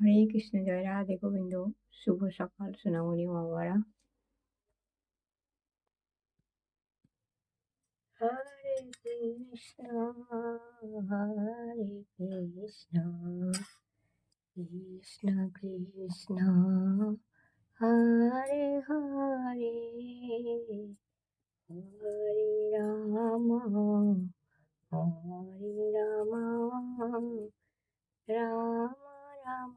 হরে কৃষ্ণ, জয় রাধে গোবিন্দ। শুভ সকাল সোনামণি মামারা। হরে কৃষ্ণ হরে কৃষ্ণ কৃষ্ণ কৃষ্ণ হরে হরে হরে রাম হরে রাম রাম রাম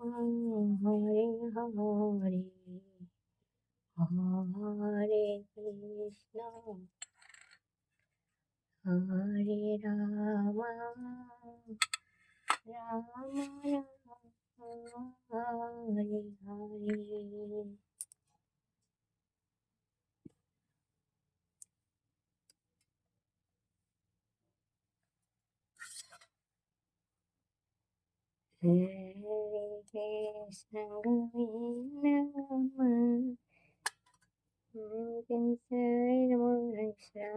হরে হরে হরে কৃষ্ণ হরে Ram Ram Ram Hare Hare. Hare Krishna Govinda Krishna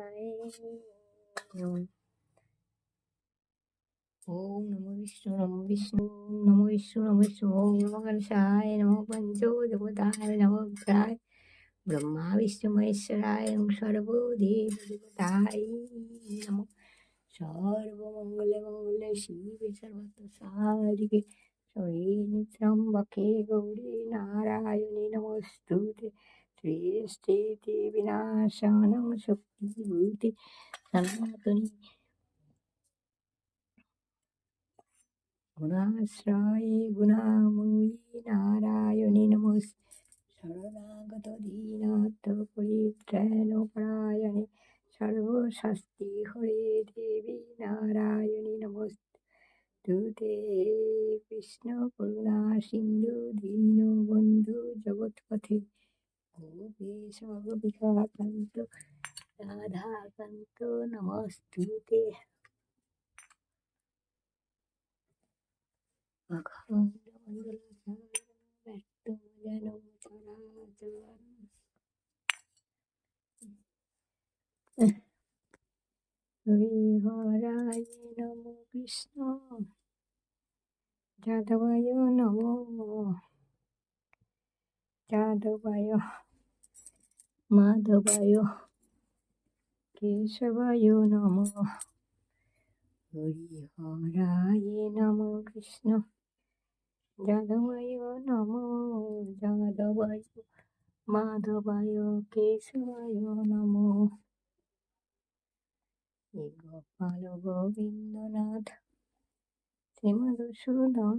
Namo Om Namo Vishnu Namo Vishnu Namo Vishnu Namo Vishnu Om Namo Ganeshaya Namo Pancho Devotaya Namo Graya Brahma Vishnu Maheshwaraya Namo Sarvo Deva Devotaya Namo Sarvamangala Mangala Shive Sarvatra Sadhike Sarvini Trambake Gauri Narayani Namostute Tristiti Vinashanam Shakti Bhuti Sanatani Gunasraye Gunamuri Narayani Namos Saranagata Dinato Puritrano Parayani Sarvo Shasti Hare Devi Narayani Namostute Krishna Karuna Sindhu Dino Bandhu Jagatpate Gopisha Gopika Kanto Radha Kanto Namostute Akhanda Mandala Sattu Janam Characharam Hare Namo Krishna Jadavaya Namo Jadavaya Madhavaya Keshavaya Namo Hare Namo Krishna Jadavaya Namo Jadavaya Madhavaya Keshavaya Namo Gopala Govindanath Srimadhusudan